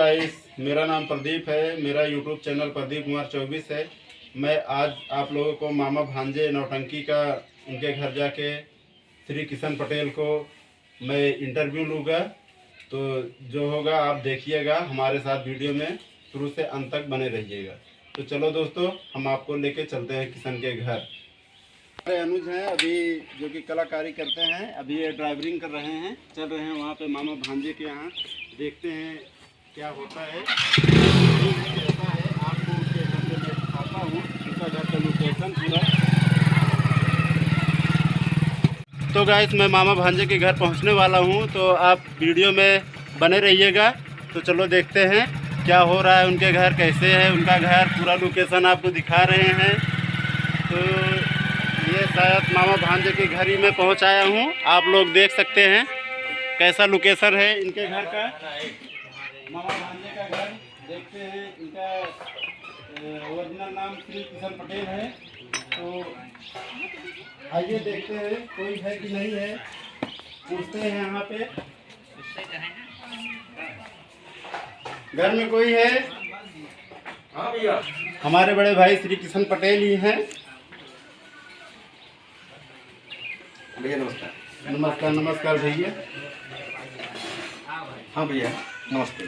Guys, मेरा नाम प्रदीप है। मेरा यूट्यूब चैनल प्रदीप कुमार 24 है। मैं आज आप लोगों को मामा भांजे नौटंकी का उनके घर जाके श्री किशन पटेल को मैं इंटरव्यू लूँगा। तो जो होगा आप देखिएगा, हमारे साथ वीडियो में शुरू से अंत तक बने रहिएगा। तो चलो दोस्तों, हम आपको लेके चलते हैं किशन के घर। हमारे अनुज हैं अभी, जो कि कलाकारी करते हैं। अभी ये ड्राइवरिंग कर रहे हैं, चल रहे हैं वहाँ पे मामा भांजे के यहाँ। देखते हैं क्या होता है, कैसा है। आपको उसके घर पे मैं दिखाता हूँ, उसका घर का लोकेशन पूरा। तो गाइस, मैं मामा भांजे के घर पहुँचने वाला हूँ, तो आप वीडियो में बने रहिएगा। तो चलो देखते हैं क्या हो रहा है उनके घर, कैसे है उनका घर, पूरा लोकेशन आपको दिखा रहे हैं। तो ये शायद मामा भांजे के घर ही में पहुँच आया हूँ। आप लोग देख सकते हैं कैसा लोकेशन है इनके घर का। मामा भांजे का घर देखते हैं। इनका ओरिजिनल नाम श्री किशन पटेल है। तो आइए देखते हैं कोई है कि नहीं है, पूछते हैं यहाँ पे। घर में कोई है? हाँ भैया, हमारे बड़े भाई श्री किशन पटेल ही हैं। भैया नमस्कार। नमस्कार। नमस्कार भैया। हाँ भैया नमस्ते।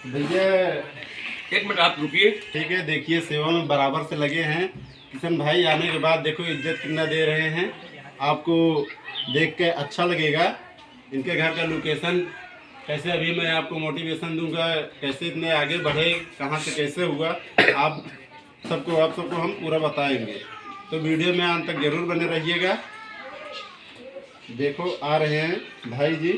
भैया एक मिनट आप रुकिए। ठीक है, देखिए सेवा में बराबर से लगे हैं। किशन भाई आने के बाद देखो इज्जत कितना दे रहे हैं, आपको देख के अच्छा लगेगा। इनके घर का लोकेशन कैसे, अभी मैं आपको मोटिवेशन दूंगा, कैसे इतने आगे बढ़े, कहाँ से कैसे हुआ, आप सबको हम पूरा बताएंगे। तो वीडियो में अंत तक जरूर बने रहिएगा। देखो आ रहे हैं भाई जी।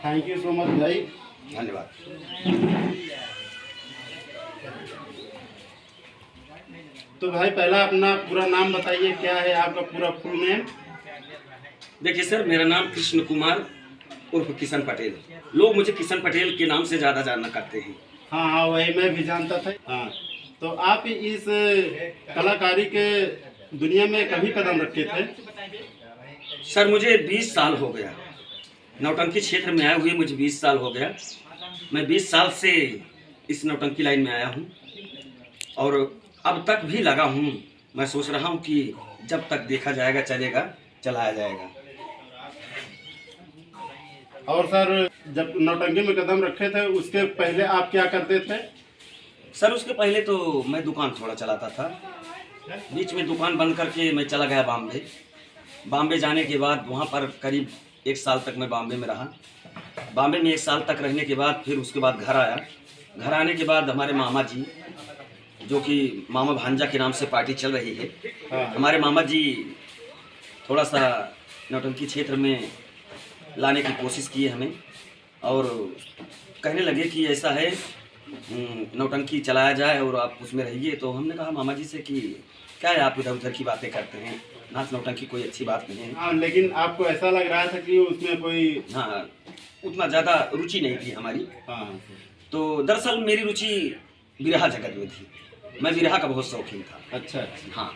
थैंक यू सो मच भाई, धन्यवाद। तो भाई पहला अपना पूरा नाम बताइए, क्या है आपका पूरा फुल नेम? देखिए सर, मेरा नाम कृष्ण कुमार उर्फ किशन पटेल। लोग मुझे किशन पटेल के नाम से ज़्यादा जानना करते हैं। हाँ हाँ, वही मैं भी जानता था। हाँ, तो आप इस कलाकारी के दुनिया में कभी कदम रखे थे? सर मुझे 20 साल हो गया, नौटंकी क्षेत्र में आए हुए मुझे 20 साल हो गया। मैं 20 साल से इस नौटंकी लाइन में आया हूँ और अब तक भी लगा हूँ। मैं सोच रहा हूँ कि जब तक देखा जाएगा चलेगा, चलाया जाएगा। और सर, जब नौटंकी में कदम रखे थे उसके पहले आप क्या करते थे? सर उसके पहले तो मैं दुकान थोड़ा चलाता था। बीच में दुकान बंद करके मैं चला गया बॉम्बे। बॉम्बे जाने के बाद वहाँ पर करीब 1 साल तक मैं बॉम्बे में रहा। बॉम्बे में 1 साल तक रहने के बाद फिर उसके बाद घर आया। घर आने के बाद हमारे मामा जी, जो कि मामा भांजा के नाम से पार्टी चल रही है, हाँ। हमारे मामा जी थोड़ा सा नौटंकी क्षेत्र में लाने की कोशिश की है हमें, और कहने लगे कि ऐसा है नौटंकी चलाया जाए और आप उसमें रहिए। तो हमने कहा मामा जी से कि क्या है, आप इधर उधर की बातें करते हैं, नाच नौटंकी कोई अच्छी बात नहीं है। हाँ, लेकिन आपको ऐसा लग रहा था कि उसमें कोई हाँ, उतना ज़्यादा रुचि नहीं थी हमारी। हाँ। तो दरअसल मेरी रुचि बिरहा जगत में थी। मैं बिरहा का बहुत शौकीन था। अच्छा। हाँ,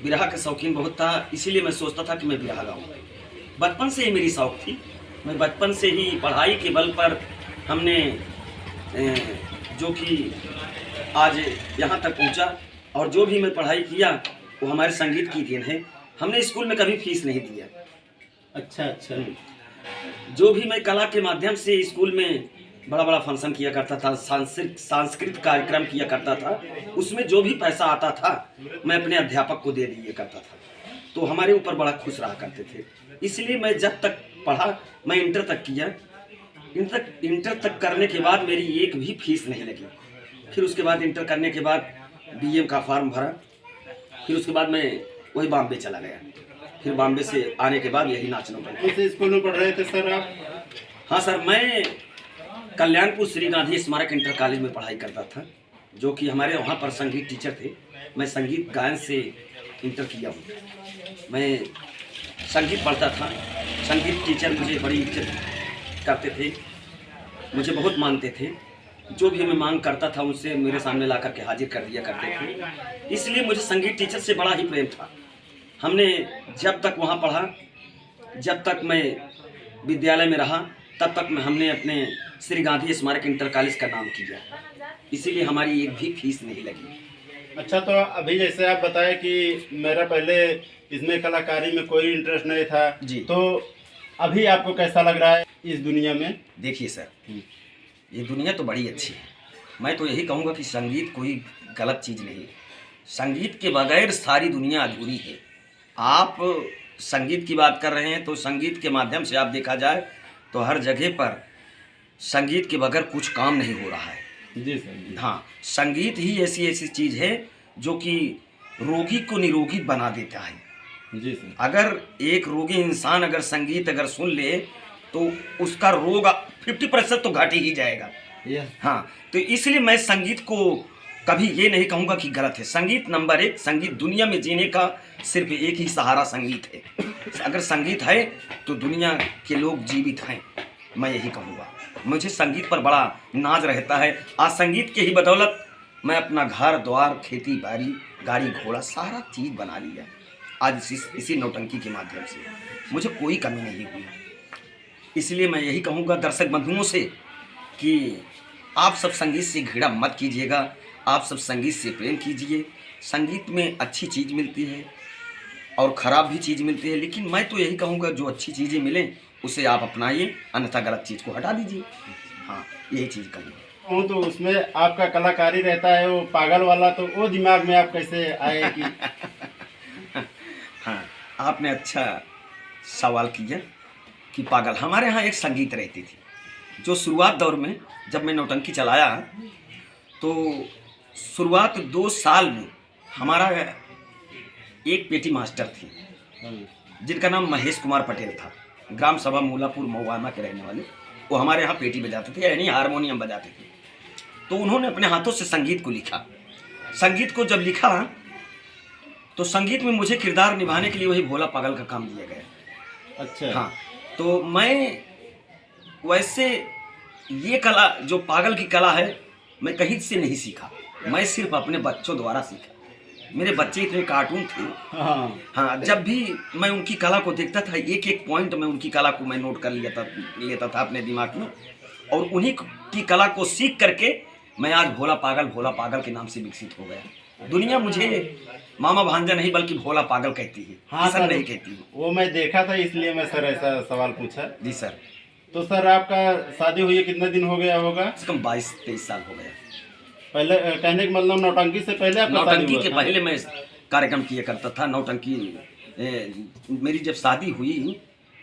बिरहा का शौकीन बहुत था, इसीलिए मैं सोचता था कि मैं बिरहा गाऊँ। बचपन से ही मेरी शौक थी। मैं बचपन से ही पढ़ाई के बल पर हमने जो कि आज यहाँ तक पहुँचा, और जो भी मैं पढ़ाई किया वो हमारे संगीत की देन है। हमने स्कूल में कभी फीस नहीं दिया। अच्छा अच्छा। जो भी मैं कला के माध्यम से स्कूल में बड़ा बड़ा फंक्शन किया करता था, सांस्कृतिक कार्यक्रम किया करता था, उसमें जो भी पैसा आता था मैं अपने अध्यापक को दे दिया करता था। तो हमारे ऊपर बड़ा खुश रहा करते थे। इसलिए मैं जब तक पढ़ा, मैं इंटर तक किया। इंटर तक करने के बाद मेरी एक भी फीस नहीं लगी। फिर उसके बाद इंटर करने के बाद बीए का फॉर्म भरा। फिर उसके बाद मैं वही बॉम्बे चला गया। फिर बॉम्बे से आने के बाद यही नाच नौटंकी। किस स्कूल में पढ़ रहे थे सर आप? हाँ सर, मैं कल्याणपुर श्री गांधी स्मारक इंटर कॉलेज में पढ़ाई करता था, जो कि हमारे वहाँ पर संगीत टीचर थे। मैं संगीत गायन से इंटर किया हूँ। मैं संगीत पढ़ता था। संगीत टीचर मुझे बड़ी इज्जत करते थे, मुझे बहुत मानते थे। जो भी मैं मांग करता था उनसे मेरे सामने ला करके हाजिर कर दिया करते थे। इसलिए मुझे संगीत टीचर से बड़ा ही प्रेम था। हमने जब तक वहाँ पढ़ा, जब तक मैं विद्यालय में रहा, तब तक हमने अपने श्री गांधी स्मारक इंटर कॉलेज का नाम किया। इसीलिए हमारी एक भी फीस नहीं लगी। अच्छा, तो अभी जैसे आप बताए कि मेरा पहले इसमें कलाकारी में कोई इंटरेस्ट नहीं था जी। तो अभी आपको कैसा लग रहा है इस दुनिया में? देखिए सर, ये दुनिया तो बड़ी अच्छी है। मैं तो यही कहूँगा कि संगीत कोई गलत चीज़ नहीं है। संगीत के बगैर सारी दुनिया अधूरी है। आप संगीत की बात कर रहे हैं तो संगीत के माध्यम से आप देखा जाए तो हर जगह पर संगीत के बगैर कुछ काम नहीं हो रहा है। जी सर। हाँ, संगीत ही ऐसी ऐसी चीज़ है जो कि रोगी को निरोगी बना देता है। जी सर। अगर एक रोगी इंसान अगर संगीत अगर सुन ले तो उसका रोग 50% तो घट ही जाएगा। हाँ, तो इसलिए मैं संगीत को कभी ये नहीं कहूँगा कि गलत है। संगीत नंबर 1, संगीत दुनिया में जीने का सिर्फ एक ही सहारा संगीत है। अगर संगीत है तो दुनिया के लोग जीवित हैं, मैं यही कहूँगा। मुझे संगीत पर बड़ा नाज रहता है। आज संगीत के ही बदौलत मैं अपना घर द्वार, खेती बाड़ी, गाड़ी घोड़ा सारा चीज़ बना लिया आज इसी नौटंकी के माध्यम से। मुझे कोई कमी नहीं हुई। इसलिए मैं यही कहूँगा दर्शक बंधुओं से कि आप सब संगीत से घृणा मत कीजिएगा, आप सब संगीत से प्रेम कीजिए। संगीत में अच्छी चीज़ मिलती है और ख़राब भी चीज़ मिलती है, लेकिन मैं तो यही कहूँगा जो अच्छी चीज़ें मिलें उसे आप अपनाइए, अन्यथा गलत चीज़ को हटा दीजिए। हाँ, यही चीज़ कहूँगा। तो उसमें आपका कलाकारी रहता है वो पागल वाला, तो वो दिमाग में आप कैसे आए कि हाँ, आपने अच्छा सवाल किया कि पागल। हमारे यहाँ एक संगीत रहती थी जो शुरुआत दौर में जब मैं नौटंकी चलाया तो शुरुआत 2 साल में हमारा एक पेटी मास्टर थी जिनका नाम महेश कुमार पटेल था, ग्राम सभा मूलापुर महुआना के रहने वाले। वो हमारे यहाँ पेटी बजाते थे, यानी हारमोनियम बजाते थे। तो उन्होंने अपने हाथों से संगीत को लिखा। संगीत को जब लिखा तो संगीत में मुझे किरदार निभाने के लिए वही भोला पागल का काम दिया गया। अच्छा। हाँ, तो मैं वैसे ये कला जो पागल की कला है मैं कहीं से नहीं सीखा, मैं सिर्फ अपने बच्चों द्वारा सीखा। मेरे बच्चे इतने कार्टून थे। हाँ, जब भी मैं उनकी कला को देखता था एक एक पॉइंट में उनकी कला को मैं नोट कर लेता था अपने दिमाग में, और उन्हीं की कला को सीख करके मैं आज भोला पागल के नाम से विकसित हो गया। दुनिया मुझे मामा भांजा नहीं बल्कि भोला पागल कहती है। हाँ सर, नहीं कहती है। वो मैं देखा था इसलिए मैं सर ऐसा सवाल पूछा। जी सर। तो सर आपका शादी हुई कितने दिन हो गया होगा? कम 22-23 साल हो गया। पहले कहने का मतलब नौटंकी से पहले आपका शादी नौटंकी हुआ के था? पहले मैं कार्यक्रम किया करता था। नौटंकी मेरी जब शादी हुई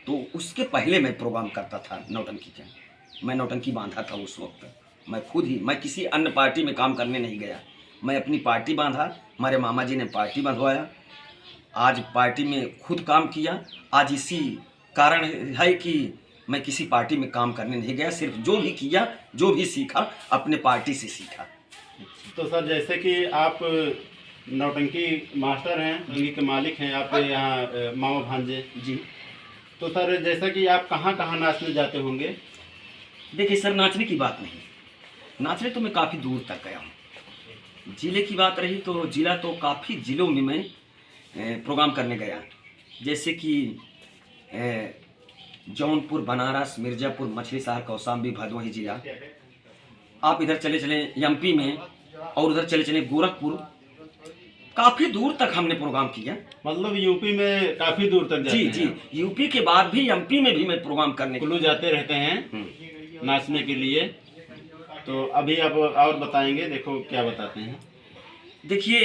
तो उसके पहले मैं प्रोग्राम करता था नौटंकी के। मैं नौटंकी बांधा था उस वक्त, मैं खुद ही। मैं किसी अन्य पार्टी में काम करने नहीं गया, मैं अपनी पार्टी बांधा। हमारे मामा जी ने पार्टी बंधवाया, आज पार्टी में खुद काम किया। आज इसी कारण है कि मैं किसी पार्टी में काम करने नहीं गया, सिर्फ जो भी किया, जो भी सीखा, अपने पार्टी से सीखा। तो सर जैसे कि आप नौटंकी मास्टर हैं, नौटंकी के मालिक हैं, आप यहाँ मामा भांजे जी। तो सर जैसा कि आप कहाँ कहाँ नाचने जाते होंगे? देखिए सर, नाचने की बात नहीं, नाचने तो मैं काफ़ी दूर तक गया हूँ। ज़िले की बात रही तो ज़िला तो काफ़ी ज़िलों में मैं प्रोग्राम करने गया, जैसे कि जौनपुर, बनारस, मिर्ज़ापुर, मछली शहर, कौशाम्बी, भदोही जिला। आप इधर चले चलें एमपी में, और उधर चले चलें गोरखपुर। काफ़ी दूर तक हमने प्रोग्राम किया। मतलब यूपी में काफ़ी दूर तक जाते जी हैं? जी, यूपी के बाद भी एमपी में भी मैं प्रोग्राम करने कुल्लू जाते रहते हैं नाचने के लिए। तो अभी आप और बताएंगे, देखो क्या बताते हैं। देखिए,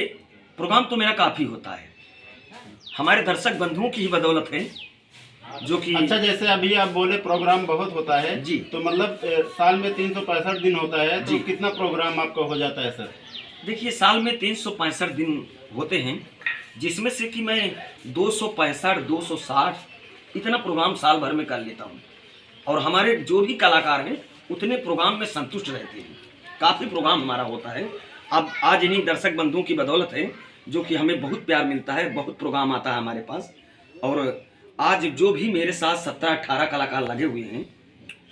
प्रोग्राम तो मेरा काफ़ी होता है, हमारे दर्शक बंधुओं की ही बदौलत है जो कि। अच्छा, जैसे अभी आप बोले प्रोग्राम बहुत होता है जी, तो मतलब साल में 365 दिन होता है, तो जी। कितना प्रोग्राम आपका हो जाता है सर? देखिए, साल में 365 दिन होते हैं, जिसमें से कि मैं 265, 260 इतना प्रोग्राम साल भर में कर लेता हूँ। और हमारे जो भी कलाकार हैं उतने प्रोग्राम में संतुष्ट रहते हैं। काफ़ी प्रोग्राम हमारा होता है। अब आज इन्हीं दर्शक बंधुओं की बदौलत है जो कि हमें बहुत प्यार मिलता है, बहुत प्रोग्राम आता है हमारे पास। और आज जो भी मेरे साथ 17-18 कलाकार लगे हुए हैं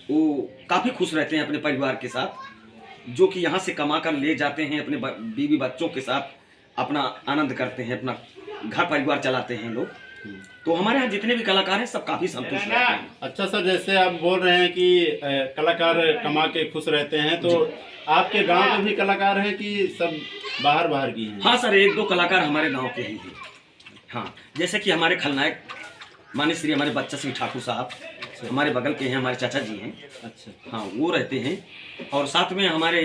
वो काफ़ी खुश रहते हैं अपने परिवार के साथ। जो कि यहाँ से कमा कर ले जाते हैं, अपने बीवी बच्चों के साथ अपना आनंद करते हैं, अपना घर परिवार चलाते हैं लोग। तो हमारे यहाँ जितने भी कलाकार हैं सब काफ़ी संतुष्ट रहते हैं। अच्छा सर, जैसे आप बोल रहे हैं कि कलाकार कमा के खुश रहते हैं, तो आपके गांव में भी कलाकार हैं कि सब बाहर की हैं? हाँ सर, एक दो कलाकार हमारे गांव के ही हैं। हाँ, जैसे कि हमारे खलनायक माननीय श्री हमारे बच्चा सिंह ठाकुर साहब हमारे बगल के हैं, हमारे चाचा जी हैं। अच्छा। हाँ, वो रहते हैं। और साथ में हमारे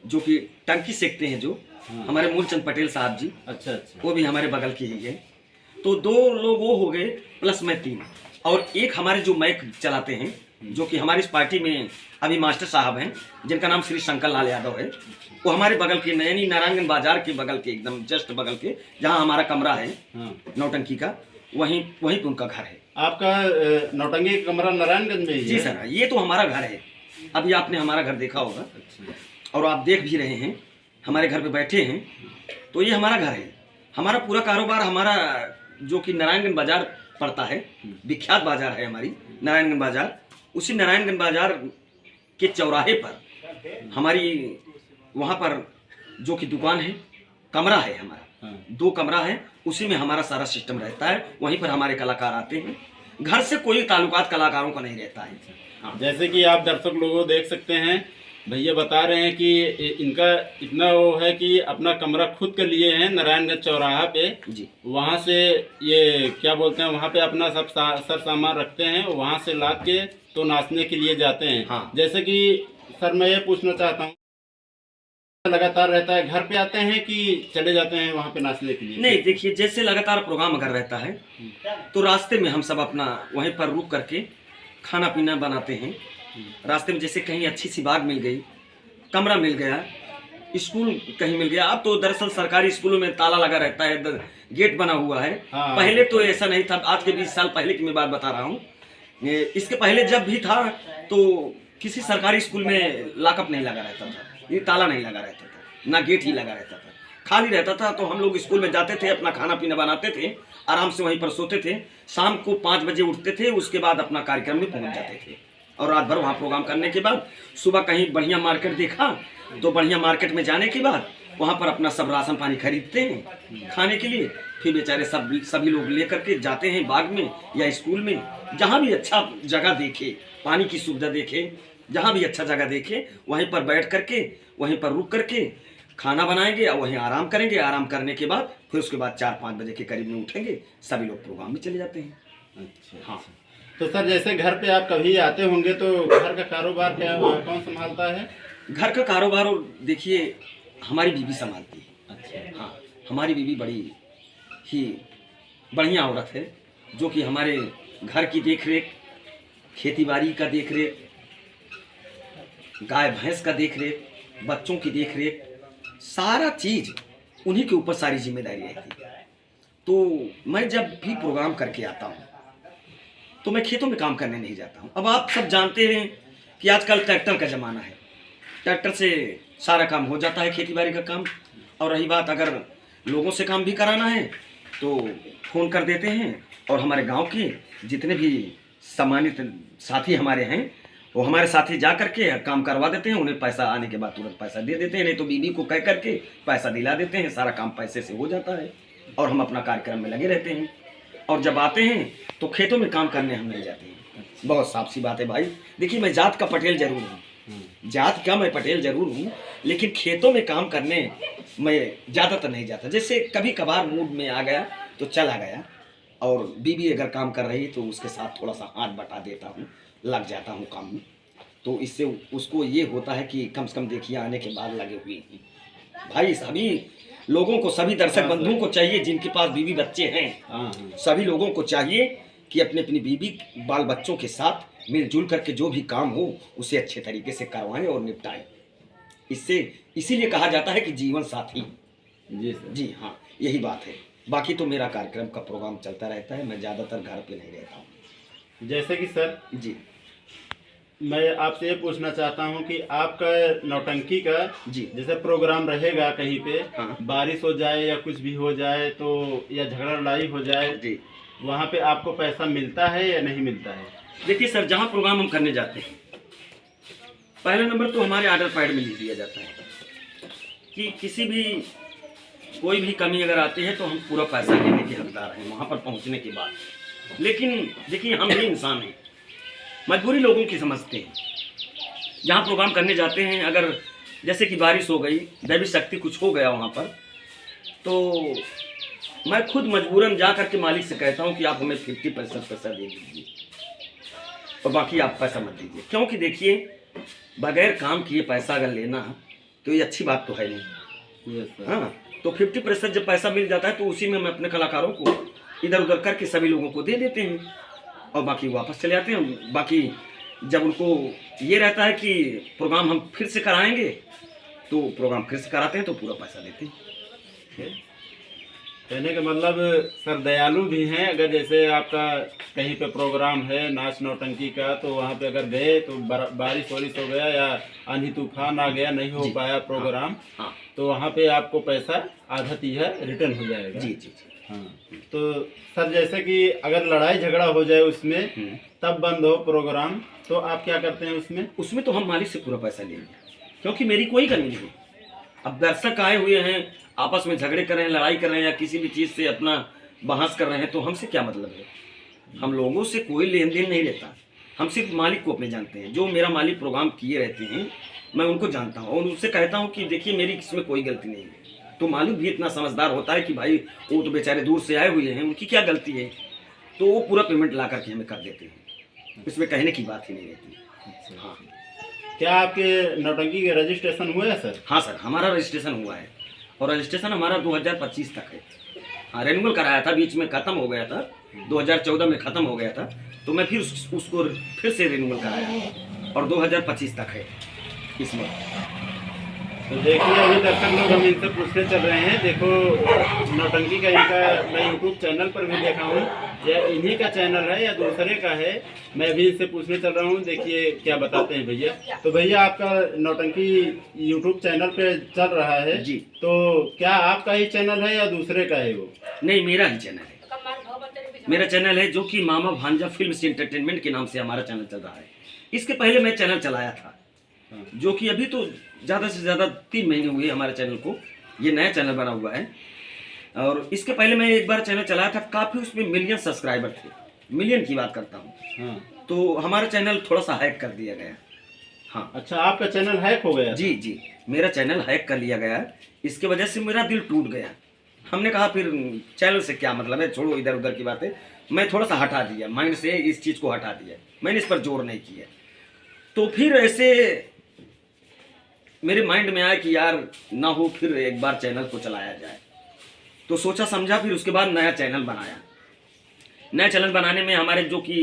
जो कि टंकी सेकते हैं जो हमारे मूलचंद पटेल साहब जी, अच्छा अच्छा, वो भी हमारे बगल के ही है। तो 2 लोग वो हो गए, प्लस मैं 3। और एक हमारे जो मैक चलाते हैं, जो कि हमारी इस पार्टी में अभी मास्टर साहब हैं, जिनका नाम श्री शंकर लाल यादव है। वो हमारे बगल के नैनी नारायणगंज बाजार के बगल के, एकदम जस्ट बगल के, जहाँ हमारा कमरा है नौटंकी का, वहीं पे उनका घर है। आपका नौटंकी का कमरा नारायणगंज में ही है? जी सर, ये तो हमारा घर है। अभी आपने हमारा घर देखा होगा। अच्छा। और आप देख भी रहे हैं, हमारे घर पे बैठे हैं। तो ये हमारा घर है। हमारा पूरा कारोबार, हमारा जो कि नारायणगंज बाजार पड़ता है, विख्यात बाजार है हमारी नारायणगंज बाजार। उसी नारायणगंज बाजार के चौराहे पर हमारी वहाँ पर जो कि दुकान है, कमरा है हमारा। 2 कमरा है, उसी में हमारा सारा सिस्टम रहता है। वहीं पर हमारे कलाकार आते हैं। घर से कोई ताल्लुकात कलाकारों का नहीं रहता है। हाँ। जैसे कि आप दर्शक लोगों देख सकते हैं, भैया बता रहे हैं कि इनका इतना वो है कि अपना कमरा खुद के लिए है नारायणगंज चौराहा पे जी। वहाँ से ये क्या बोलते हैं, वहाँ पे अपना सब सामान रखते हैं, वहाँ से ला के तो नाचने के लिए जाते हैं। हाँ। जैसे कि सर मैं ये पूछना चाहता हूँ, लगातार रहता है, घर पे आते हैं कि चले जाते हैं वहाँ पे नाचने के लिए? नहीं, देखिए, जैसे लगातार प्रोग्राम अगर रहता है तो रास्ते में हम सब अपना वहीं पर रुक करके खाना पीना बनाते हैं। रास्ते में जैसे कहीं अच्छी सी बाग मिल गई, कमरा मिल गया, स्कूल कहीं मिल गया। अब तो दरअसल सरकारी स्कूलों में ताला लगा रहता है, गेट बना हुआ है। हाँ। पहले पहले तो ऐसा नहीं था। आज के 20 साल पहले की मैं बात बता रहा हूँ। इसके पहले जब भी था तो किसी सरकारी स्कूल में लॉकअप नहीं लगा रहता था, ये ताला नहीं लगा रहता था, ना गेट ही लगा रहता था, खाली रहता था। तो हम लोग स्कूल में जाते थे, अपना खाना पीना बनाते थे, आराम से वहीं पर सोते थे। शाम को 5 बजे उठते थे, उसके बाद अपना कार्यक्रम में पहुंच जाते थे। और रात भर वहाँ प्रोग्राम करने के बाद सुबह कहीं बढ़िया मार्केट देखा तो बढ़िया मार्केट में जाने के बाद वहाँ पर अपना सब राशन पानी खरीदते हैं खाने के लिए। फिर बेचारे सभी लोग लेकर के जाते हैं बाग में या स्कूल में, जहाँ भी अच्छा जगह देखे, पानी की सुविधा देखे, जहाँ भी अच्छा जगह देखे, वहीं पर बैठ करके, वहीं पर रुक करके खाना बनाएंगे और वहीं आराम करेंगे। आराम करने के बाद फिर उसके बाद 4-5 बजे के करीब में उठेंगे, सभी लोग प्रोग्राम में चले जाते हैं। अच्छा। हाँ। तो सर जैसे घर पे आप कभी आते होंगे तो घर का कारोबार क्या कौन संभालता है? घर का कारोबार और देखिए हमारी बीवी संभालती है। अच्छा। हाँ, हमारी बीवी बड़ी ही बढ़िया औरत है, जो कि हमारे घर की देख रेख, खेती बाड़ी का देख रेख, गाय भैंस का देख रेख, बच्चों की देख रेख, सारा चीज उन्हीं के ऊपर सारी जिम्मेदारी रहती है। तो मैं जब भी प्रोग्राम करके आता हूँ तो मैं खेतों में काम करने नहीं जाता हूँ। अब आप सब जानते हैं कि आजकल ट्रैक्टर का ज़माना है, ट्रैक्टर से सारा काम हो जाता है, खेती बाड़ी का काम। और रही बात अगर लोगों से काम भी कराना है तो फ़ोन कर देते हैं, और हमारे गांव के जितने भी सम्मानित साथी हमारे हैं वो हमारे साथी जा करके काम करवा देते हैं। उन्हें पैसा आने के बाद तुरंत पैसा दे देते हैं, नहीं तो बीवी को कह करके पैसा दिला देते हैं। सारा काम पैसे से हो जाता है और हम अपना कार्यक्रम में लगे रहते हैं। और जब आते हैं तो खेतों में काम करने हम नहीं जाते हैं। बहुत साफ सी बात है भाई। देखिए, मैं जात का पटेल जरूर हूँ, जात का मैं पटेल जरूर हूँ, लेकिन खेतों में काम करने मैं ज़्यादातर नहीं जाता। जैसे कभी कभार मूड में आ गया तो चला गया, और बीवी अगर काम कर रही तो उसके साथ थोड़ा सा हाथ बटा देता हूँ, लग जाता हूँ काम में। तो इससे उसको ये होता है कि कम से कम देखिए आने के बाद लगे हुए हैं। भाई सभी लोगों को, सभी दर्शक बंधुओं को चाहिए जिनके पास बीवी बच्चे हैं, सभी लोगों को चाहिए कि अपने अपनी बीवी बाल बच्चों के साथ मिलजुल करके जो भी काम हो उसे अच्छे तरीके से करवाएं और निपटाएं। इससे इसीलिए कहा जाता है कि जीवन साथी। जी हाँ, यही बात है। बाकी तो मेरा कार्यक्रम का प्रोग्राम चलता रहता है, मैं ज़्यादातर घर पे नहीं रहता हूँ। जैसे कि सर जी, मैं आपसे ये पूछना चाहता हूँ कि आपका नौटंकी का जी, जैसे प्रोग्राम रहेगा कहीं पे, हाँ, बारिश हो जाए या कुछ भी हो जाए तो, या झगड़ा लड़ाई हो जाए, जी, वहाँ पे आपको पैसा मिलता है या नहीं मिलता है? देखिए सर, जहाँ प्रोग्राम हम करने जाते हैं पहला नंबर तो हमारे ऑर्डर पैड में लिख दिया जाता है कि किसी भी कोई भी कमी अगर आती है तो हम पूरा पैसा लेने के हकदार हैं वहाँ पर पहुँचने के बाद। लेकिन देखिए हम भी इंसान हैं, मजबूरी लोगों की समझते हैं। जहाँ प्रोग्राम करने जाते हैं, अगर जैसे कि बारिश हो गई, दैवी शक्ति कुछ हो गया वहाँ पर, तो मैं खुद मजबूरन जा करके मालिक से कहता हूँ कि आप हमें 50% पैसा दे दीजिए और बाकी आप पैसा मत दीजिए। क्योंकि देखिए बगैर काम किए पैसा अगर लेना तो ये अच्छी बात तो है नहीं। हाँ, तो 50% जब पैसा मिल जाता है तो उसी में हम अपने कलाकारों को इधर उधर करके सभी लोगों को दे देते हैं और बाकी वापस चले आते हैं। बाकी जब उनको ये रहता है कि प्रोग्राम हम फिर से कराएंगे तो प्रोग्राम फिर से कराते हैं तो पूरा पैसा देते हैं। कहने का मतलब सर दयालु भी हैं। अगर जैसे आपका कहीं पे प्रोग्राम है नाच नौटंकी का, तो वहाँ पे अगर गए तो बारिश वारिश हो गया या आंधी तूफान आ गया, नहीं हो पाया प्रोग्राम, हाँ, तो वहाँ पे आपको पैसा आधा तीजा रिटर्न हो जाएगा। जी जी जी। हाँ, तो सर जैसे कि अगर लड़ाई झगड़ा हो जाए उसमें तब बंद हो प्रोग्राम, तो आप क्या करते हैं उसमें? उसमें तो हम मालिक से पूरा पैसा लेंगे, क्योंकि मेरी कोई कमी नहीं है। अब दर्शक आए हुए हैं, आपस में झगड़े कर रहे हैं, लड़ाई कर रहे हैं या किसी भी चीज़ से अपना बहस कर रहे हैं, तो हमसे क्या मतलब है? हम लोगों से कोई लेन देन नहीं रहता। हम सिर्फ मालिक को अपने जानते हैं। जो मेरा मालिक प्रोग्राम किए रहते हैं मैं उनको जानता हूँ और उनसे कहता हूँ कि देखिए मेरी इसमें कोई गलती नहीं है। तो मालिक भी इतना समझदार होता है कि भाई वो तो बेचारे दूर से आए हुए हैं, उनकी क्या गलती है, तो वो पूरा पेमेंट ला करके हमें कर देते हैं। इसमें कहने की बात ही नहीं रहती। हाँ, क्या आपके नौटंकी के रजिस्ट्रेशन हुआ है सर? हाँ सर, हमारा रजिस्ट्रेशन हुआ है और रजिस्ट्रेशन हमारा 2025 तक है। हाँ, रेन्यूअल कराया था, बीच में ख़त्म हो गया था, 2014 में ख़त्म हो गया था, तो मैं फिर उसको फिर से रिन्यूअल कराया और 2025 तक है इसमें। तो देखिए अभी दर्शक लोग हम इनसे पूछते चल रहे हैं। देखो नौटंकी का इनका मैं यूट्यूब चैनल पर भी देखा हूँ, या इन्हीं का चैनल है या दूसरे का है, मैं भी इनसे पूछने चल रहा हूँ। देखिए क्या बताते हैं भैया। तो भैया आपका नौटंकी यूट्यूब चैनल पे चल रहा है जी, तो क्या आपका ही चैनल है या दूसरे का है वो? नहीं, मेरा ही चैनल है। मेरा चैनल है जो कि मामा भांजा फिल्म्स एंटरटेनमेंट के नाम से हमारा चैनल चल रहा है। इसके पहले मैं चैनल चलाया था, जो कि अभी तो ज़्यादा से ज़्यादा 3 महीने हुए हमारे चैनल को, ये नया चैनल बना हुआ है। और इसके पहले मैं एक बार चैनल चलाया था, काफ़ी उसमें मिलियन सब्सक्राइबर थे, मिलियन की बात करता हूँ। हाँ। तो हमारा चैनल थोड़ा सा हैक कर दिया गया। हाँ, अच्छा, आपका चैनल हैक हो गया? जी जी, मेरा चैनल हैक कर लिया गया। इसके वजह से मेरा दिल टूट गया। हमने कहा फिर चैनल से क्या मतलब है, छोड़ो इधर उधर की बातें। मैं थोड़ा सा हटा दिया माइंड से, इस चीज़ को हटा दिया, मैंने इस पर जोर नहीं किया। तो फिर ऐसे मेरे माइंड में आया कि यार ना हो, फिर एक बार चैनल को चलाया जाए। तो सोचा समझा, फिर उसके बाद नया चैनल बनाया। नया चैनल बनाने में हमारे जो कि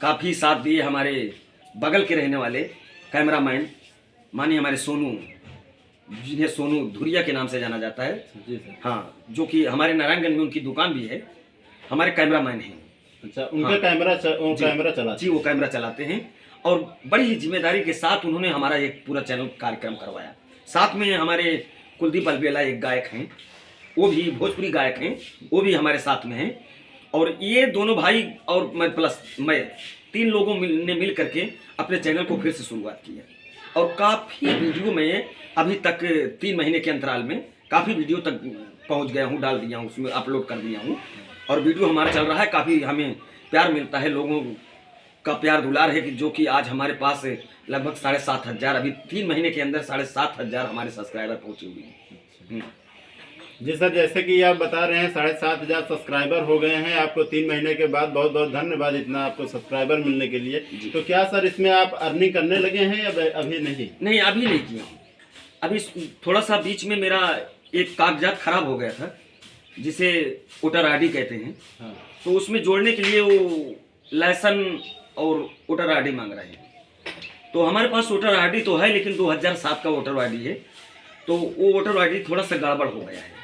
काफ़ी साथ दिए हमारे बगल के रहने वाले कैमरामैन मानिए हमारे सोनू, जिन्हें सोनू धुरिया के नाम से जाना जाता है। जी सर। हाँ, जो कि हमारे नारायणगंज में उनकी दुकान भी है, हमारे कैमरामैन हैं। अच्छा, उनका हाँ, कैमरा चलाते? जी, वो कैमरा चलाते हैं और बड़ी ही जिम्मेदारी के साथ उन्होंने हमारा एक पूरा चैनल कार्यक्रम करवाया। साथ में हमारे कुलदीप अलबेला एक गायक हैं, वो भी भोजपुरी गायक हैं, वो भी हमारे साथ में हैं। और ये दोनों भाई और मैं प्लस मैं 3 लोगों ने मिल करके अपने चैनल को फिर से शुरुआत की है। और काफ़ी वीडियो में अभी तक 3 महीने के अंतराल में काफ़ी वीडियो तक पहुंच गया हूं, डाल दिया हूं, उसमें अपलोड कर दिया हूं। और वीडियो हमारा चल रहा है, काफ़ी हमें प्यार मिलता है, लोगों का प्यार दुलार है कि जो कि आज हमारे पास लगभग 7,500, अभी 3 महीने के अंदर 7,500 हमारे सब्सक्राइबर पहुँचे हुए हैं। जी सर, जैसे कि आप बता रहे हैं 7,500 सब्सक्राइबर हो गए हैं आपको 3 महीने के बाद। बहुत बहुत धन्यवाद इतना आपको सब्सक्राइबर मिलने के लिए। तो क्या सर इसमें आप अर्निंग करने लगे हैं या अभी नहीं? नहीं, अभी नहीं किया हूँ। अभी थोड़ा सा बीच में मेरा एक कागजात खराब हो गया था, जिसे वोटर ID कहते हैं। हाँ। तो उसमें जोड़ने के लिए वो लाइसेंस और वोटर ID मांग रहे हैं। तो हमारे पास वोटर ID तो है, लेकिन 2007 का वोटर ID है, तो वो वोटर ID थोड़ा सा गड़बड़ हो गया है।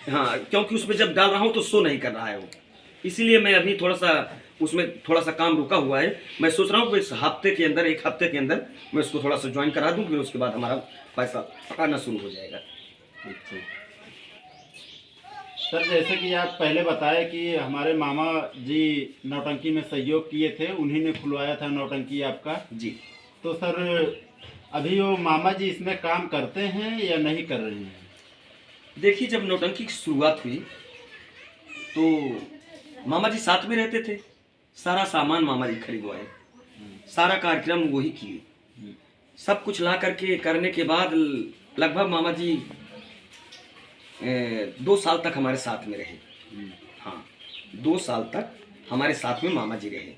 हाँ, क्योंकि उसमें जब डाल रहा हूँ तो शो नहीं कर रहा है वो, इसीलिए मैं अभी थोड़ा सा उसमें थोड़ा सा काम रुका हुआ है। मैं सोच रहा हूँ कि इस हफ्ते के अंदर, 1 हफ्ते के अंदर मैं उसको थोड़ा सा ज्वाइन करा दूँ, फिर उसके बाद हमारा पैसा आना शुरू हो जाएगा। अच्छा सर, जैसे कि आप पहले बताए कि हमारे मामा जी नौटंकी में सहयोग किए थे, उन्हीं ने खुलवाया था नौटंकी आपका। जी। तो सर अभी वो मामा जी इसमें काम करते हैं या नहीं कर रहे हैं? देखिए, जब नौटंकी की शुरुआत हुई तो मामा जी साथ में रहते थे। सारा सामान मामा जी खरीदवाए, सारा कार्यक्रम वही किए। सब कुछ ला करके करने के बाद लगभग मामा जी 2 साल तक हमारे साथ में रहे। हाँ, 2 साल तक हमारे साथ में मामा जी रहे।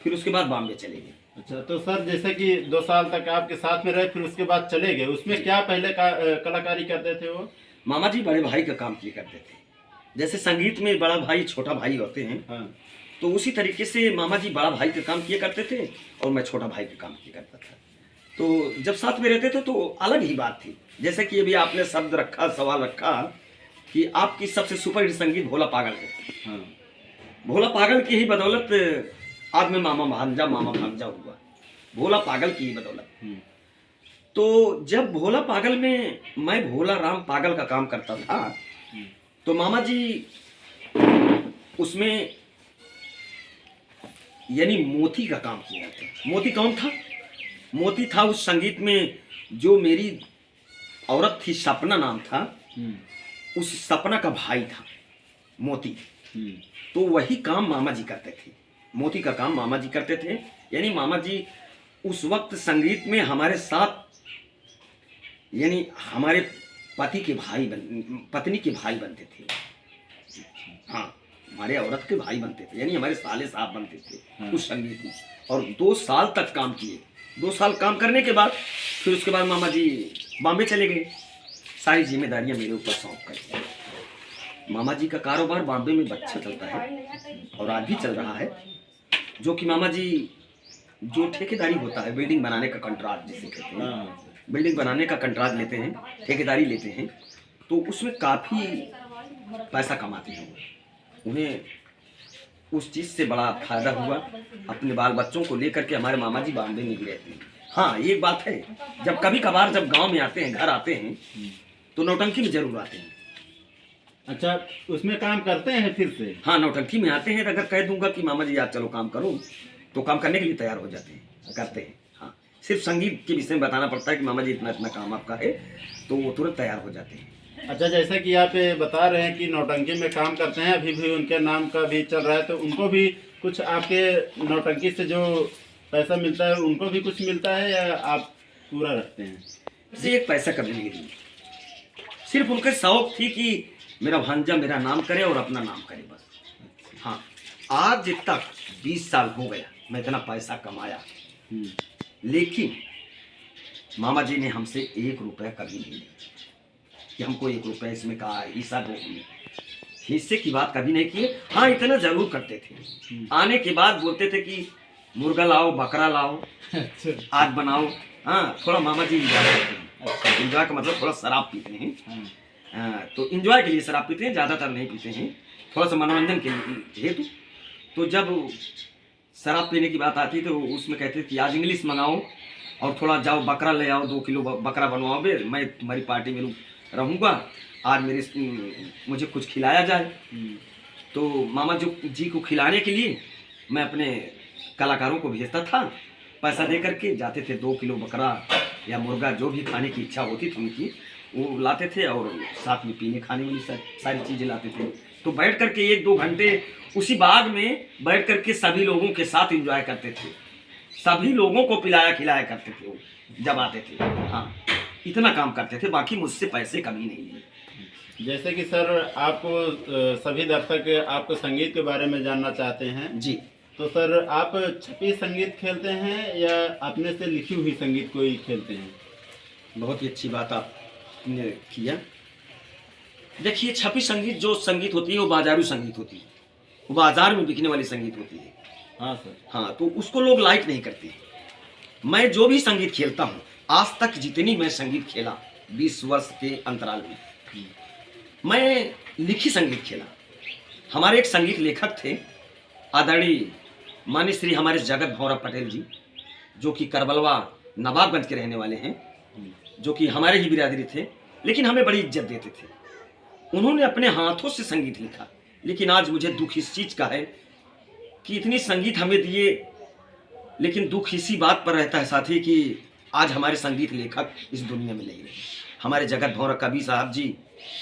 फिर उसके बाद बॉम्बे चले गए। अच्छा, तो सर जैसे कि 2 साल तक आपके साथ में रहे, फिर उसके बाद चले गए, उसमें क्या पहले कलाकारी करते थे वो? मामा जी बड़े भाई का काम किया करते थे। जैसे संगीत में बड़ा भाई छोटा भाई होते हैं, हाँ। तो उसी तरीके से मामा जी बड़ा भाई का काम किया करते थे और मैं छोटा भाई का काम किया करता था। तो जब साथ में रहते थे तो अलग ही बात थी। जैसे कि अभी आपने शब्द रखा, सवाल रखा कि आपकी सबसे सुपरहिट संगीत भोला पागल है। हाँ। भोला पागल की ही बदौलत आज मैं मामा भांजा हुआ। भोला पागल की ही बदौलत। तो जब भोला पागल में मैं भोला राम पागल का काम करता था, तो मामा जी उसमें यानी मोती का काम किया था। मोती कौन था? मोती था उस संगीत में जो मेरी औरत थी, सपना नाम था, उस सपना का भाई था मोती। तो वही काम मामा जी करते थे, मोती का काम मामा जी करते थे। यानी मामा जी उस वक्त संगीत में हमारे साथ, यानी हमारे पत्नी के भाई बनते थे। हाँ, हमारे औरत के भाई बनते थे, यानी हमारे साले साहब बनते थे उस संगीत में। और 2 साल तक काम किए। 2 साल काम करने के बाद फिर उसके बाद मामा जी बॉम्बे चले गए। सारी जिम्मेदारियां मेरे ऊपर सौंप कर। मामा जी का कारोबार बॉम्बे में अच्छा चलता है और आज भी चल रहा है। जो कि मामा जी जो ठेकेदारी होता है, बिल्डिंग बनाने का कंट्राक्ट जिसे कहते हैं, बिल्डिंग बनाने का कंट्राक्ट लेते हैं, ठेकेदारी लेते हैं, तो उसमें काफ़ी पैसा कमाते हैं। उन्हें उस चीज़ से बड़ा फायदा हुआ। अपने बाल बच्चों को लेकर के हमारे मामा जी बॉम्बे में ही रहते हैं। हाँ, एक बात है, जब कभी कभार जब गांव में आते हैं, घर आते हैं, तो नौटंकी में जरूर आते हैं। अच्छा, उसमें काम करते हैं फिर से? हाँ, नौटंकी में आते हैं। तो अगर कह दूंगा कि मामा जी आज चलो काम करो, तो काम करने के लिए तैयार हो जाते हैं, करते हैं। हाँ, सिर्फ संगीत के विषय में बताना पड़ता है कि मामा जी इतना इतना काम आपका है, तो वो तुरंत तैयार हो जाते हैं। अच्छा, जैसा कि आप ये बता रहे हैं कि नौटंकी में काम करते हैं, अभी भी उनके नाम का भी चल रहा है, तो उनको भी कुछ आपके नौटंकी से जो पैसा मिलता है उनको भी कुछ मिलता है या आप पूरा रखते हैं? जी, एक पैसा कभी नहीं दिया। सिर्फ उनके शौक थी कि मेरा भांजा मेरा नाम करे और अपना नाम करे, बस। हाँ, आज तक 20 साल हो गया मैं इतना पैसा कमाया, लेकिन मामा जी ने हमसे 1 रुपया कभी नहीं लिया कि हमको 1 रुपया इसमें का हिस्सा दो। हिस्से की बात कभी नहीं की। हाँ, इतना जरूर करते थे। आने के बाद बोलते थे कि मुर्गा लाओ, बकरा लाओ, आज बनाओ। हाँ, थोड़ा मामा जी इंजॉय करते हैं। इंजॉय का मतलब थोड़ा शराब पीते हैं। तो इंजॉय के लिए शराब पीते हैं, ज़्यादातर नहीं पीते हैं, थोड़ा सा मनोरंजन के हेतु। तो जब शराब पीने की बात आती तो उसमें कहते थे कि आज इंग्लिश मंगाओ और थोड़ा जाओ बकरा ले आओ, 2 किलो बकरा बनवाओ बे, मैं तुम्हारी पार्टी में रहूँगा, आज मुझे कुछ खिलाया जाए। तो मामा जी को खिलाने के लिए मैं अपने कलाकारों को भेजता था, पैसा दे करके जाते थे। 2 किलो बकरा या मुर्गा जो भी खाने की इच्छा होती थी उनकी, वो लाते थे और साथ में पीने खाने वाली सारी चीज़ें लाते थे। तो बैठ करके 1-2 घंटे उसी बाग में बैठ करके सभी लोगों के साथ एंजॉय करते थे। सभी लोगों को पिलाया खिलाया करते थे वो जब आते थे। हाँ, इतना काम करते थे, बाकी मुझसे पैसे कभी नहीं लिए। जैसे कि सर आपको सभी दर्शक आपको संगीत के बारे में जानना चाहते हैं जी। तो सर आप छपी संगीत खेलते हैं या अपने से लिखी हुई संगीत को ही खेलते हैं? बहुत ही अच्छी बात आपने किया। देखिए, छपी संगीत जो संगीत होती है वो बाजारू संगीत होती है, वो बाजार में बिकने वाली संगीत होती है। हाँ सर। हाँ, तो उसको लोग लाइक नहीं करते। मैं जो भी संगीत खेलता हूँ, आज तक जितनी मैं संगीत खेला 20 वर्ष के अंतराल में, मैं लिखी संगीत खेला। हमारे एक संगीत लेखक थे आदरणीय माननीय श्री हमारे जगत भौरा पटेल जी, जो कि करबलवा नवाबगंज के रहने वाले हैं, जो कि हमारे ही बिरादरी थे, लेकिन हमें बड़ी इज्जत देते थे। उन्होंने अपने हाथों से संगीत लिखा, लेकिन आज मुझे दुख इस चीज़ का है कि इतनी संगीत हमें दिए, लेकिन दुख इसी बात पर रहता है साथी कि आज हमारे संगीत लेखक इस दुनिया में नहीं रहे। हमारे जगत भौरा कवि साहब जी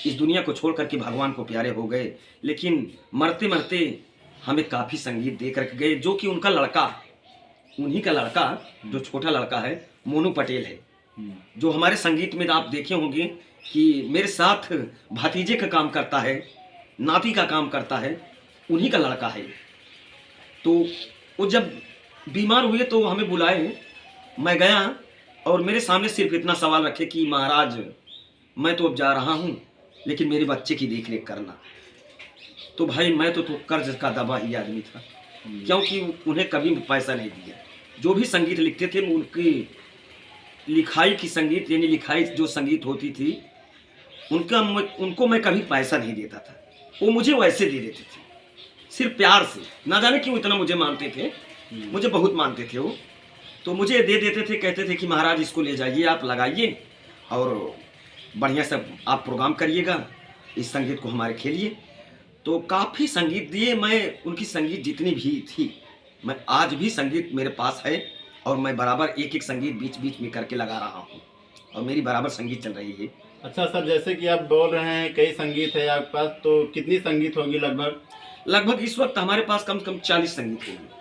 इस दुनिया को छोड़ करके भगवान को प्यारे हो गए, लेकिन मरते मरते हमें काफ़ी संगीत दे करके गए, जो कि उनका लड़का, उन्हीं का लड़का जो छोटा लड़का है मोनू पटेल है, जो हमारे संगीत में आप देखे होंगे कि मेरे साथ भतीजे का काम करता है, नाती का काम करता है, उन्हीं का लड़का है। तो वो जब बीमार हुए तो हमें बुलाए, मैं गया और मेरे सामने सिर्फ इतना सवाल रखे कि महाराज मैं तो अब जा रहा हूँ, लेकिन मेरे बच्चे की देख रेख करना। तो भाई मैं तो कर्ज का दबा ही आदमी था, क्योंकि उन्हें कभी पैसा नहीं दिया। जो भी संगीत लिखते थे उनकी लिखाई की संगीत यानी लिखाई जो संगीत होती थी उनको मैं कभी पैसा नहीं देता था, वो मुझे वैसे दे देते थे सिर्फ प्यार से। ना जाने क्यों इतना मुझे मानते थे, मुझे बहुत मानते थे वो। तो मुझे दे देते थे, कहते थे कि महाराज इसको ले जाइए, आप लगाइए और बढ़िया से आप प्रोग्राम करिएगा, इस संगीत को हमारे खेलिए। तो काफ़ी संगीत दिए। मैं उनकी संगीत जितनी भी थी, मैं आज भी संगीत मेरे पास है और मैं बराबर एक एक संगीत बीच बीच में करके लगा रहा हूँ और मेरी बराबर संगीत चल रही है। अच्छा सर, जैसे कि आप बोल रहे हैं कई संगीत है आपके पास, तो कितनी संगीत होगी लगभग? लगभग इस वक्त हमारे पास कम से कम 40 संगीत होंगे।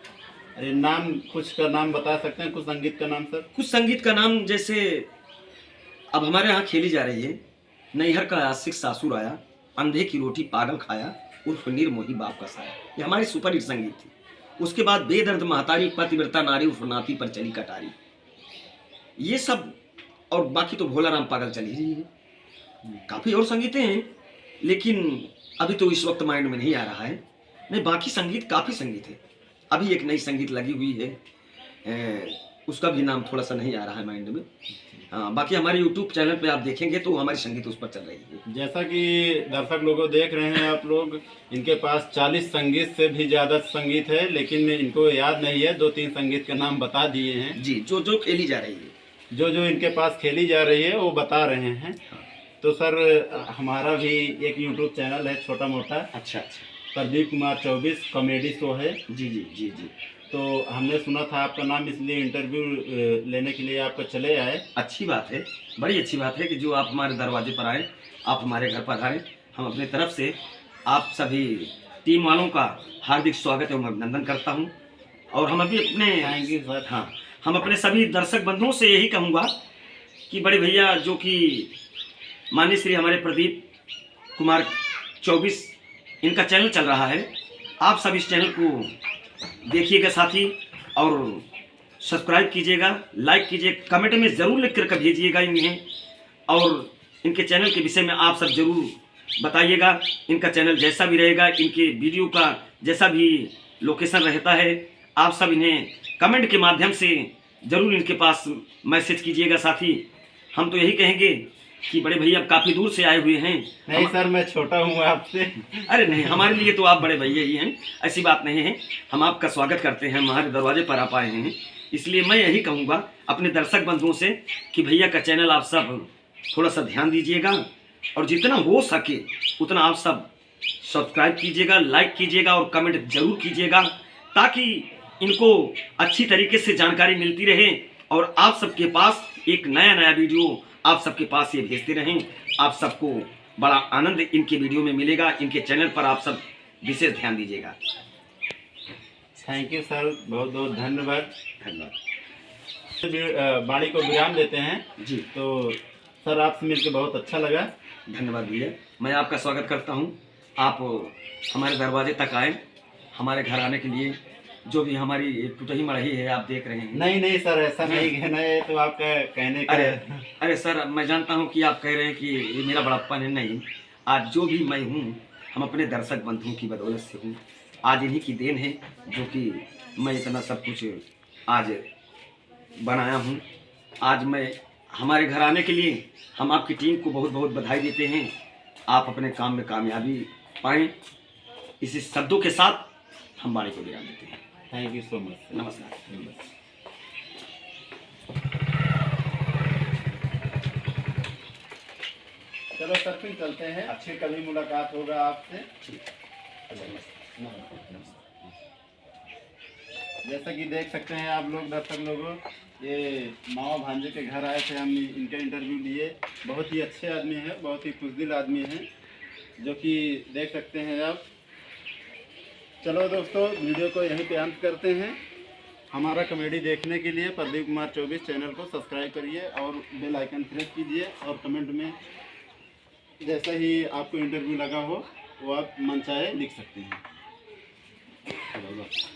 अरे नाम, कुछ का नाम बता सकते हैं, कुछ संगीत का नाम सर? कुछ संगीत का नाम जैसे अब हमारे यहाँ खेली जा रही है, नैहर का आशिक सासुर आया, अंधे की रोटी पागल खाया, उर्फ निर्मोही बाप का साया, ये हमारी सुपर हिट संगीत थी। उसके बाद बेदर्द महतारी, पतिव्रता नारी, उर्फ नाती पर चली कटारी, ये सब, और बाकी तो भोला राम पागल चली रही है। काफ़ी और संगीतें हैं, लेकिन अभी तो इस वक्त माइंड में नहीं आ रहा है। नहीं, बाकी संगीत काफ़ी संगीत है। अभी एक नई संगीत लगी हुई है, उसका भी नाम थोड़ा सा नहीं आ रहा है माइंड में। हाँ, बाकी हमारे YouTube चैनल पे आप देखेंगे तो हमारी संगीत उस पर चल रही है। जैसा कि दर्शक लोगों देख रहे हैं आप लोग, इनके पास 40 संगीत से भी ज़्यादा संगीत है, लेकिन इनको याद नहीं है। 2-3 संगीत के नाम बता दिए हैं जी, जो जो खेली जा रही है, जो इनके पास खेली जा रही है वो बता रहे हैं। तो सर हमारा भी एक YouTube चैनल है छोटा मोटा, अच्छा, प्रदीप कुमार 24 कॉमेडी शो है। जी जी जी जी। तो हमने सुना था आपका नाम, इसलिए इंटरव्यू लेने के लिए आपको चले आए। अच्छी बात है, बड़ी अच्छी बात है कि जो आप हमारे दरवाजे पर आए, आप हमारे घर पर आए। हम अपने तरफ से आप सभी टीम वालों का हार्दिक स्वागत एवं अभिनंदन करता हूं। और हम अभी अपने थैंक यू सर। हाँ, हम अपने सभी दर्शक बंधुओं से यही कहूँगा कि बड़े भैया जो कि माननीय श्री हमारे प्रदीप कुमार 24 इनका चैनल चल रहा है, आप सब इस चैनल को देखिएगा साथी, और सब्सक्राइब कीजिएगा, लाइक कीजिए, कमेंट में ज़रूर लिख कर भेजिएगा इन्हें, और इनके चैनल के विषय में आप सब ज़रूर बताइएगा। इनका चैनल जैसा भी रहेगा, इनके वीडियो का जैसा भी लोकेशन रहता है, आप सब इन्हें कमेंट के माध्यम से ज़रूर इनके पास मैसेज कीजिएगा साथी। हम तो यही कहेंगे कि बड़े भैया काफ़ी दूर से आए हुए हैं। नहीं सर, मैं छोटा हूँ आपसे। अरे नहीं, हमारे लिए तो आप बड़े भैया ही हैं, ऐसी बात नहीं है। हम आपका स्वागत करते हैं, हमारे दरवाजे पर आप आए हैं, इसलिए मैं यही कहूँगा अपने दर्शक बंधुओं से कि भैया का चैनल आप सब थोड़ा सा ध्यान दीजिएगा, और जितना हो सके उतना आप सब सब्सक्राइब कीजिएगा, लाइक कीजिएगा और कमेंट जरूर कीजिएगा, ताकि इनको अच्छी तरीके से जानकारी मिलती रहे और आप सबके पास एक नया नया वीडियो आप सबके पास ये भेजते रहें। आप सबको बड़ा आनंद इनके वीडियो में मिलेगा। इनके चैनल पर आप सब विशेष ध्यान दीजिएगा। थैंक यू सर, बहुत बहुत धन्यवाद। धन्यवाद। बाड़ी को विराम देते हैं जी, तो सर आपसे मिलकर बहुत अच्छा लगा। धन्यवाद भैया, मैं आपका स्वागत करता हूँ। आप हमारे दरवाजे तक आए, हमारे घर आने के लिए। जो भी हमारी टूटही मड़ही है आप देख रहे हैं। नहीं नहीं सर, ऐसा नहीं कहना है, तो आपका कहने का। अरे सर, मैं जानता हूँ कि आप कह रहे हैं कि ये मेरा बड़प्पन है। नहीं, आज जो भी मैं हूँ हम अपने दर्शक बंधुओं की बदौलत से हूँ। आज इन्हीं की देन है जो कि मैं इतना सब कुछ आज बनाया हूँ। आज मैं हमारे घर आने के लिए हम आपकी टीम को बहुत बहुत बधाई देते हैं। आप अपने काम में कामयाबी पाएँ, इसी शब्दों के साथ हम बाड़ी को विराम देते हैं। Thank you so much. नमस्कार। चलो सर, फिर चलते हैं, अच्छी कभी मुलाकात होगा आपसे। ठीक है। नमस्कार। जैसा कि देख सकते हैं आप लोग दर्शक लोगों, ये मामा भांजे के घर आए थे, हम इनका इंटरव्यू लिए। बहुत ही अच्छे आदमी हैं, बहुत ही खुशदिल आदमी हैं, जो कि देख सकते हैं आप। चलो दोस्तों, वीडियो को यहीं पे अंत करते हैं। हमारा कॉमेडी देखने के लिए प्रदीप कुमार 24 चैनल को सब्सक्राइब करिए और बेल आइकन प्रेस कीजिए, और कमेंट में जैसा ही आपको इंटरव्यू लगा हो वो आप मन चाहे लिख सकते हैं। चलो बस।